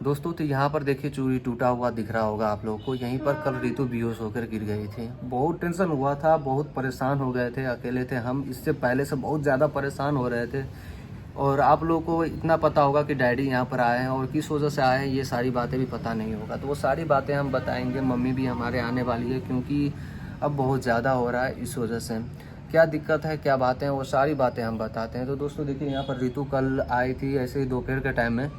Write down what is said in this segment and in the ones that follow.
दोस्तों तो यहाँ पर देखिए चूड़ी टूटा हुआ दिख रहा होगा आप लोगों को। यहीं पर कल रितु बेहोश होकर गिर गई थी। बहुत टेंशन हुआ था, बहुत परेशान हो गए थे, अकेले थे हम। इससे पहले से बहुत ज़्यादा परेशान हो रहे थे। और आप लोगों को इतना पता होगा कि डैडी यहाँ पर आए हैं और किस वजह से आए हैं, ये सारी बातें भी पता नहीं होगा। तो वो सारी बातें हम बताएंगे। मम्मी भी हमारे आने वाली है क्योंकि अब बहुत ज़्यादा हो रहा है, इस वजह से क्या दिक्कत है, क्या बातें हैं, वो सारी बातें हम बताते हैं। तो दोस्तों देखिए यहाँ पर रितु कल आई थी ऐसे ही दोपहर के टाइम में।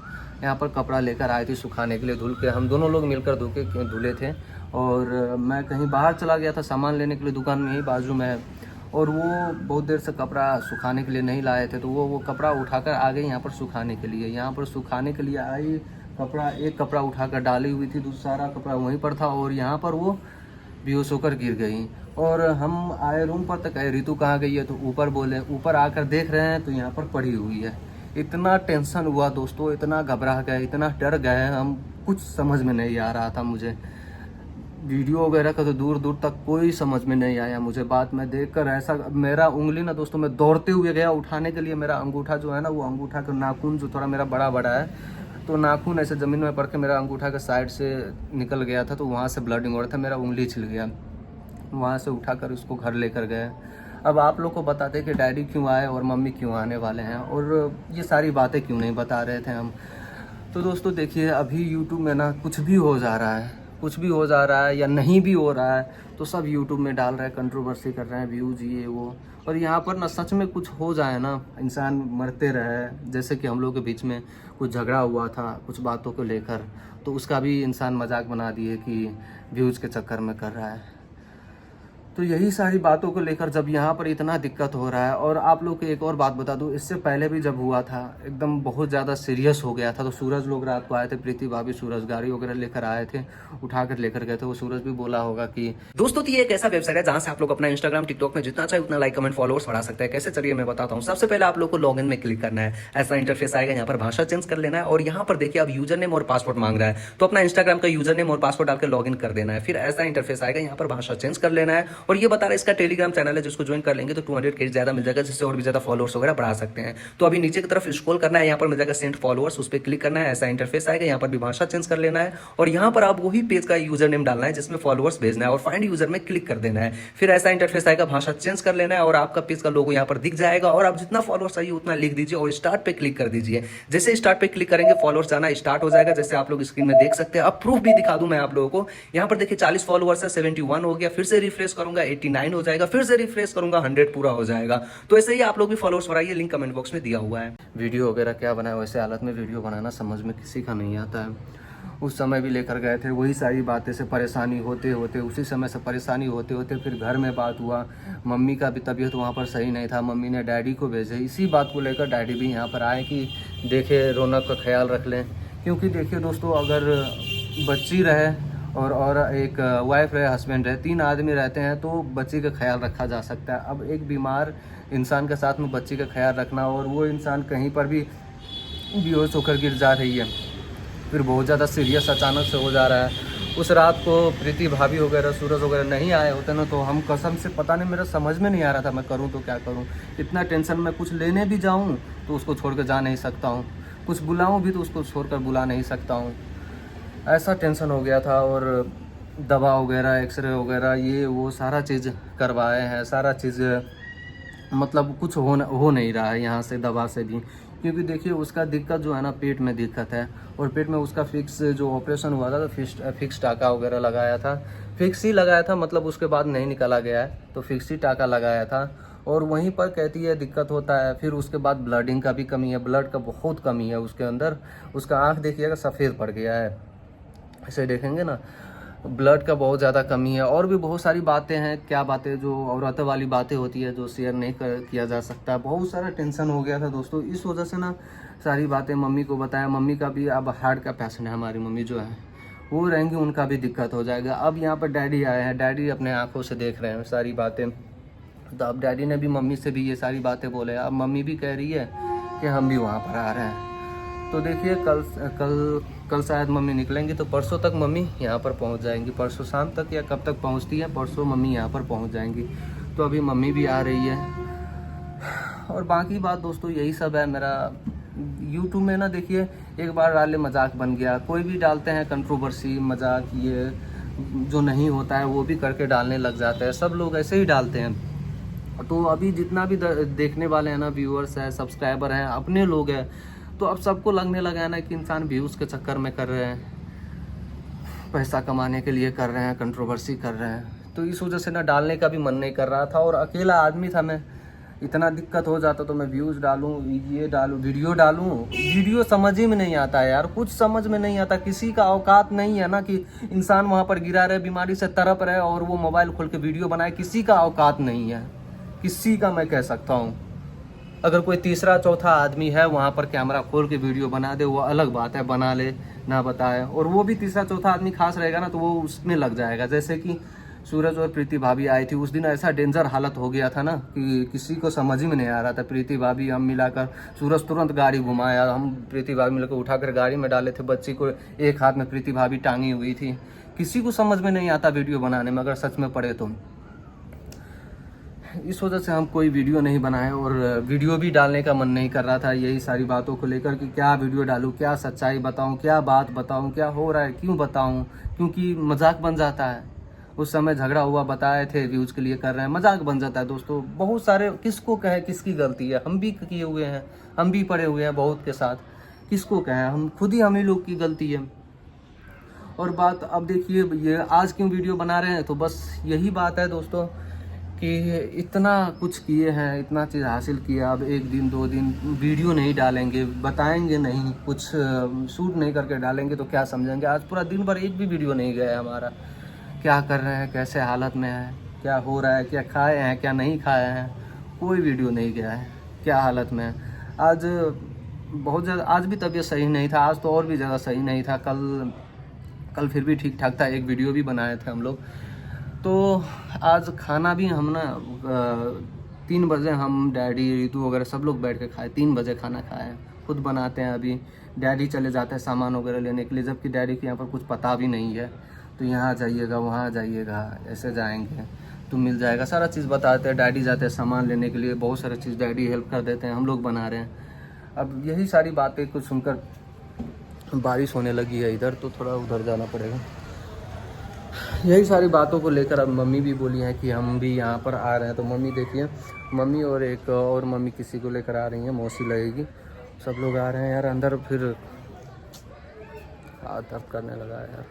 यहाँ पर कपड़ा लेकर आई थी सुखाने के लिए, धुल के हम दोनों लोग मिलकर धुले थे। और मैं कहीं बाहर चला गया था सामान लेने के लिए, दुकान में ही बाजू में है। और वो बहुत देर से कपड़ा सुखाने के लिए नहीं लाए थे, तो वो कपड़ा उठाकर आ गई यहाँ पर सुखाने के लिए। यहाँ पर सुखाने के लिए आई, कपड़ा एक कपड़ा उठाकर डाली हुई थी, दूसरा कपड़ा वहीं पर था। और यहाँ पर वो बेहोश होकर गिर गई। और हम आए रूम पर, तक आए रितु कहाँ गई है, तो ऊपर बोले। ऊपर आकर देख रहे हैं तो यहाँ पर पड़ी हुई है। इतना टेंशन हुआ दोस्तों, इतना घबरा गए, इतना डर गए हम, कुछ समझ में नहीं आ रहा था मुझे। वीडियो वगैरह का तो दूर दूर तक कोई समझ में नहीं आया मुझे। बात में देखकर ऐसा मेरा उंगली ना दोस्तों, मैं दौड़ते हुए गया उठाने के लिए। मेरा अंगूठा जो है ना, वो अंगूठा का नाखून जो थोड़ा मेरा बड़ा बड़ा है, तो नाखून ऐसे ज़मीन में पड़ के मेरा अंगूठा के साइड से निकल गया था। तो वहाँ से ब्लडिंग हो रहा था, मेरा उंगली छिल गया। वहाँ से उठाकर उसको घर लेकर गए। अब आप लोग को बताते कि डैडी क्यों आए और मम्मी क्यों आने वाले हैं, और ये सारी बातें क्यों नहीं बता रहे थे हम। तो दोस्तों देखिए अभी यूट्यूब में ना कुछ भी हो जा रहा है, कुछ भी हो जा रहा है या नहीं भी हो रहा है, तो सब यूट्यूब में डाल रहे हैं, कंट्रोवर्सी कर रहे हैं, व्यूज़ ये वो। और यहाँ पर ना सच में कुछ हो जाए ना, इंसान मरते रहे, जैसे कि हम लोग के बीच में कुछ झगड़ा हुआ था कुछ बातों को लेकर, तो उसका भी इंसान मजाक बना दिए कि व्यूज़ के चक्कर में कर रहा है। तो यही सारी बातों को लेकर जब यहाँ पर इतना दिक्कत हो रहा है। और आप लोग को एक और बात बता दूँ, इससे पहले भी जब हुआ था एकदम बहुत ज़्यादा सीरियस हो गया था, तो सूरज लोग रात को आए थे, प्रीति भाभी सूरज गाड़ी वगैरह लेकर आए थे, उठाकर लेकर गए थे। वो सूरज भी बोला होगा कि दोस्तों तो ये एक ऐसा वेबसाइट है जहां से आप लोग अपना इंस्टाग्राम टिकटॉक में जितना चाहे उतना लाइक कमेंट फॉलोअर्स बढ़ा सकते हैं। कैसे, चलिए मैं बताता हूं। सबसे पहले आप लोग को लॉगिन में क्लिक करना है। ऐसा इंटरफेस आएगा, यहाँ पर भाषा चेंज कर लेना है। और यहाँ पर देखिए अब यूजर नेम और पासवर्ड मांग रहा है, तो अपना इंस्टाग्राम का यूजर नेम और पासवर्ड डालकर लॉगिन कर देना है। फिर ऐसा इंटरफेस आएगा, यहाँ पर भाषा चेंज कर लेना है। और ये बता रहा है इसका टेलीग्राम चैनल है, जिसको ज्वाइन कर लेंगे तो 200 के ज्यादा मिल जाएगा, जिससे और भी ज्यादा फॉलोअर्स वगैरह बढ़ा सकते हैं। तो अभी नीचे की तरफ स्क्रॉल करना है, यहाँ पर मिल जाएगा सेंड फॉलोअर्स, उस पर क्लिक करना है। ऐसा इंटरफेस आएगा, यहाँ पर भी भाषा चेंज कर लेना है। और यहाँ पर आप वही पेज का यूजर नेम डालना है जिसमें फॉलोअर्स भेजना है, और फाइंड यूजर में क्लिक कर देना है। फिर ऐसा इंटरफेस आएगा, भाषा चेंज कर लेना है, और आपका पेज का लोगो यहाँ पर दिख जाएगा। और आप जितना फॉलोअर्स चाहिए उतना लिख दीजिए और स्टार्ट पे क्लिक कर दीजिए। जैसे स्टार्ट पे क्लिक करेंगे फॉलोअर्स जाना स्टार्ट हो जाएगा, जैसे आप लोग स्क्रीन में देख सकते हैं। अब प्रूफ भी दिखा दूं मैं आप लोगों को। यहाँ पर देखिए 40 फॉलोअर्स है, 71 हो गया। फिर से रिफ्रेश करूंगा 89 हो जाएगा। फिर से रिफ्रेश करूंगा 100 पूरा हो जाएगा। तो ऐसे ही आप लोग भी फॉलोअर्स बढ़ाइए, लिंक कमेंट बॉक्स में दिया हुआ है। वीडियो वगैरह क्या बनाए, वैसे हालत में वीडियो बनाना समझ में किसी का नहीं आता है। उस समय भी लेकर गए थे, वही सारी बातें से परेशानी होते होते, उसी समय से परेशानी होते होते फिर घर में बात हुआ। मम्मी का भी तबीयत वहाँ पर सही नहीं था, मम्मी ने डैडी को भेजे। इसी बात को लेकर डैडी भी यहाँ पर आए कि देखे रौनक का ख्याल रख लें। क्योंकि देखिए दोस्तों, अगर बच्ची रहे और एक वाइफ रहे, हस्बैंड रहे, 3 आदमी रहते हैं तो बच्ची का ख्याल रखा जा सकता है। अब एक बीमार इंसान के साथ में बच्ची का ख्याल रखना, और वो इंसान कहीं पर भी बेहोश होकर गिर जा रही है, फिर बहुत ज़्यादा सीरियस अचानक से हो जा रहा है। उस रात को प्रीति भाभी वगैरह सूरज वगैरह नहीं आए होते ना, तो हम कसम से पता नहीं, मेरा समझ में नहीं आ रहा था मैं करूं तो क्या करूं। इतना टेंशन में, कुछ लेने भी जाऊं तो उसको छोड़ कर जा नहीं सकता हूं, कुछ बुलाऊं भी तो उसको छोड़कर बुला नहीं सकता हूं। ऐसा टेंशन हो गया था। और दवा वगैरह, एक्सरे वगैरह, ये वो सारा चीज़ करवाए हैं, सारा चीज़ मतलब कुछ हो नहीं रहा है यहाँ से, दवा से भी। क्योंकि देखिए उसका दिक्कत जो है ना, पेट में दिक्कत है। और पेट में उसका फिक्स जो ऑपरेशन हुआ था, तो फिक्स टाका वगैरह लगाया था, फिक्स ही लगाया था, मतलब उसके बाद नहीं निकाला गया है, तो फिक्स ही टाका लगाया था। और वहीं पर कहती है दिक्कत होता है। फिर उसके बाद ब्लडिंग का भी कमी है, ब्लड का बहुत कमी है उसके अंदर। उसका आँख देखिएगा सफ़ेद पड़ गया है, ऐसे देखेंगे ना, ब्लड का बहुत ज़्यादा कमी है। और भी बहुत सारी बातें हैं, क्या बातें जो औरतों वाली बातें होती है, जो शेयर नहीं किया जा सकता। बहुत सारा टेंशन हो गया था दोस्तों, इस वजह से ना सारी बातें मम्मी को बताया। मम्मी का भी अब हार्ट का पेशेंट है, हमारी मम्मी जो है वो रहेंगी, उनका भी दिक्कत हो जाएगा। अब यहाँ पर डैडी आए हैं, डैडी अपने आँखों से देख रहे हैं सारी बातें। तो अब डैडी ने भी मम्मी से भी ये सारी बातें बोले। अब मम्मी भी कह रही है कि हम भी वहाँ पर आ रहे हैं। तो देखिए कल कल कल शायद मम्मी निकलेंगी, तो परसों तक मम्मी यहाँ पर पहुँच जाएंगी। परसों शाम तक या कब तक पहुँचती है, परसों मम्मी यहाँ पर पहुँच जाएंगी। तो अभी मम्मी भी आ रही है। और बाकी बात दोस्तों यही सब है। मेरा यूट्यूब में ना देखिए, एक बार डाले मजाक बन गया, कोई भी डालते हैं कंट्रोवर्सी मजाक, ये जो नहीं होता है वो भी करके डालने लग जाते हैं, सब लोग ऐसे ही डालते हैं। तो अभी जितना भी देखने वाले हैं ना, व्यूअर्स हैं, सब्सक्राइबर हैं, अपने लोग हैं, तो अब सबको लगने लगा है ना कि इंसान व्यूज़ के चक्कर में कर रहे हैं, पैसा कमाने के लिए कर रहे हैं, कंट्रोवर्सी कर रहे हैं। तो इस वजह से ना डालने का भी मन नहीं कर रहा था, और अकेला आदमी था मैं, इतना दिक्कत हो जाता तो मैं व्यूज़ डालूं, ये डालूं, वीडियो समझ ही में नहीं आता है यार, कुछ समझ में नहीं आता। किसी का औकात नहीं है ना कि इंसान वहाँ पर गिरा रहे, बीमारी से तड़प रहे और वो मोबाइल खोल के वीडियो बनाए, किसी का औकात नहीं है, किसी का मैं कह सकता हूँ। अगर कोई तीसरा चौथा आदमी है वहाँ पर कैमरा खोल के वीडियो बना दे, वो अलग बात है, बना ले ना बताए, और वो भी तीसरा चौथा आदमी खास रहेगा ना तो वो उसमें लग जाएगा। जैसे कि सूरज और प्रीति भाभी आई थी उस दिन, ऐसा डेंजर हालत हो गया था ना कि किसी को समझ ही में नहीं आ रहा था। प्रीति भाभी हम मिलाकर, सूरज तुरंत गाड़ी घुमाया, हम प्रीति भाभी मिलकर उठाकर गाड़ी में डाले थे, बच्ची को एक हाथ में प्रीति भाभी टांगी हुई थी। किसी को समझ में नहीं आता वीडियो बनाने में, अगर सच में पड़े तो। इस वजह से हम कोई वीडियो नहीं बनाए, और वीडियो भी डालने का मन नहीं कर रहा था, यही सारी बातों को लेकर कि क्या वीडियो डालूं, क्या सच्चाई बताऊं, क्या बात बताऊं, क्या हो रहा है क्यों बताऊं, क्योंकि मजाक बन जाता है। उस समय झगड़ा हुआ, बताए थे व्यूज़ के लिए कर रहे हैं, मजाक बन जाता है दोस्तों। बहुत सारे, किसको कहे किसकी गलती है, हम भी किए हुए हैं, हम भी पड़े हुए हैं बहुत के साथ, किसको कहें, हम खुद ही, हम ही लोग की गलती है। और बात अब देखिए, ये आज क्यों वीडियो बना रहे हैं, तो बस यही बात है दोस्तों कि इतना कुछ किए हैं, इतना चीज़ हासिल किया, अब एक दिन 2 दिन वीडियो नहीं डालेंगे, बताएंगे नहीं, कुछ शूट नहीं करके डालेंगे तो क्या समझेंगे। आज पूरा दिन भर एक भी वीडियो नहीं गया है हमारा, क्या कर रहे हैं, कैसे हालत में है, क्या हो रहा है, क्या खाए हैं, क्या नहीं खाए हैं, कोई वीडियो नहीं गया है, क्या हालत में है। आज बहुत ज़्यादा, आज भी तबीयत सही नहीं था, आज तो और भी ज़्यादा सही नहीं था। कल फिर भी ठीक ठाक था, एक वीडियो भी बनाए थे हम लोग। तो आज खाना भी हम ना 3 बजे, हम डैडी रितु वगैरह सब लोग बैठ के खाए, 3 बजे खाना खाए, खुद बनाते हैं। अभी डैडी चले जाते हैं सामान वगैरह लेने के लिए, जबकि डैडी के यहाँ पर कुछ पता भी नहीं है, तो यहाँ जाइएगा, वहाँ जाइएगा, ऐसे जाएंगे तो मिल जाएगा, सारा चीज़ बताते हैं। डैडी जाते हैं सामान लेने के लिए, बहुत सारी चीज़ डैडी हेल्प कर देते हैं, हम लोग बना रहे हैं। अब यही सारी बातें कुछ सुनकर, बारिश होने लगी है इधर, तो थोड़ा उधर जाना पड़ेगा। यही सारी बातों को लेकर अब मम्मी भी बोली है कि हम भी यहाँ पर आ रहे हैं। तो मम्मी देखिए, मम्मी और एक और मम्मी किसी को लेकर आ रही हैं, मौसी लगेगी, सब लोग आ रहे हैं यार। अंदर फिर हाथ दर्द करने लगा है यार।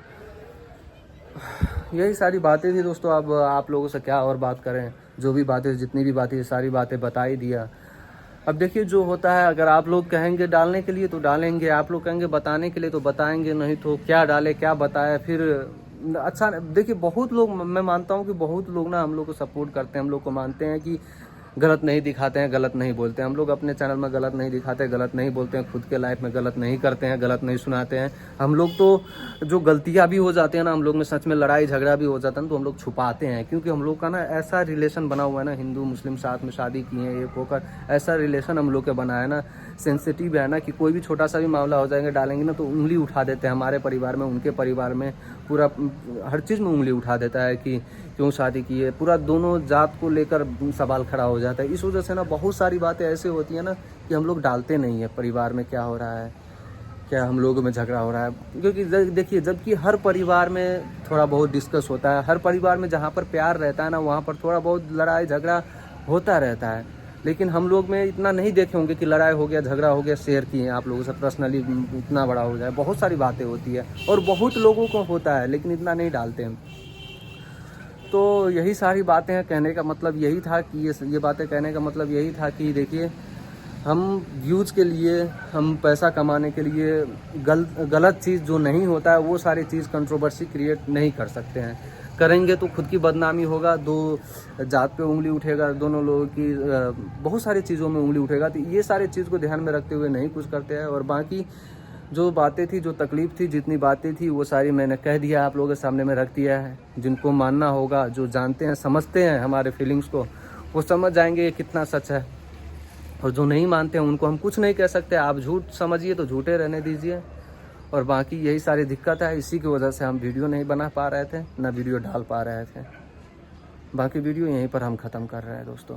यही सारी बातें थी दोस्तों, अब आप लोगों से क्या और बात करें, जो भी बातें, जितनी भी बातें, सारी बातें बता ही दिया। अब देखिए जो होता है, अगर आप लोग कहेंगे डालने के लिए तो डालेंगे, आप लोग कहेंगे बताने के लिए तो बताएंगे, नहीं तो क्या डाले क्या बताए फिर। अच्छा देखिए, बहुत लोग, मैं मानता हूँ कि बहुत लोग ना हम लोग को सपोर्ट करते हैं, हम लोग को मानते हैं कि गलत नहीं दिखाते हैं, गलत नहीं बोलते हैं। हम लोग अपने चैनल में गलत नहीं दिखाते, गलत नहीं बोलते हैं, खुद के लाइफ में गलत नहीं करते हैं, गलत नहीं सुनाते हैं। हम लोग तो जो गलतियाँ भी हो जाती है ना, हम लोग में सच में लड़ाई झगड़ा भी हो जाता है, तो हम लोग छुपाते हैं, क्योंकि हम लोग का ना ऐसा रिलेशन बना हुआ है ना, हिंदू मुस्लिम साथ में शादी किए हैं, एक होकर ऐसा रिलेशन हम लोग के बना है ना, सेंसिटिव है ना, कि कोई भी छोटा सा भी मामला हो जाएंगे, डालेंगे ना तो उंगली उठा देते हैं, हमारे परिवार में, उनके परिवार में, पूरा हर चीज़ में उंगली उठा देता है कि क्यों शादी की है, पूरा दोनों जात को लेकर सवाल खड़ा हो जाता है। इस वजह से ना बहुत सारी बातें ऐसे होती हैं ना कि हम लोग डालते नहीं है, परिवार में क्या हो रहा है, क्या हम लोगों में झगड़ा हो रहा है। क्योंकि देखिए, जबकि हर परिवार में थोड़ा बहुत डिस्कस होता है, हर परिवार में जहाँ पर प्यार रहता है ना, वहाँ पर थोड़ा बहुत लड़ाई झगड़ा होता रहता है। लेकिन हम लोग में इतना नहीं देखे होंगे कि लड़ाई हो गया, झगड़ा हो गया, शेयर किए आप लोगों से पर्सनली इतना बड़ा हो जाए। बहुत सारी बातें होती है और बहुत लोगों को होता है, लेकिन इतना नहीं डालते हम। तो यही सारी बातें हैं, कहने का मतलब यही था कि ये बातें कहने का मतलब यही था कि देखिए, हम व्यूज़ के लिए, हम पैसा कमाने के लिए गलत चीज़ जो नहीं होता है वो सारी चीज़ कंट्रोवर्सी क्रिएट नहीं कर सकते हैं। करेंगे तो खुद की बदनामी होगा, दो जात पे उंगली उठेगा, दोनों लोगों की बहुत सारी चीज़ों में उंगली उठेगा। तो ये सारी चीज़ को ध्यान में रखते हुए नहीं कुछ करते हैं। और बाकी जो बातें थी, जो तकलीफ़ थी, जितनी बातें थी, वो सारी मैंने कह दिया, आप लोगों के सामने में रख दिया है। जिनको मानना होगा, जो जानते हैं, समझते हैं हमारे फीलिंग्स को, वो समझ जाएंगे ये कितना सच है। और जो नहीं मानते हैं उनको हम कुछ नहीं कह सकते। आप झूठ समझिए तो झूठे रहने दीजिए। और बाकी यही सारी दिक्कत है, इसी की वजह से हम वीडियो नहीं बना पा रहे थे, ना वीडियो डाल पा रहे थे। बाकी वीडियो यहीं पर हम ख़त्म कर रहे हैं दोस्तों।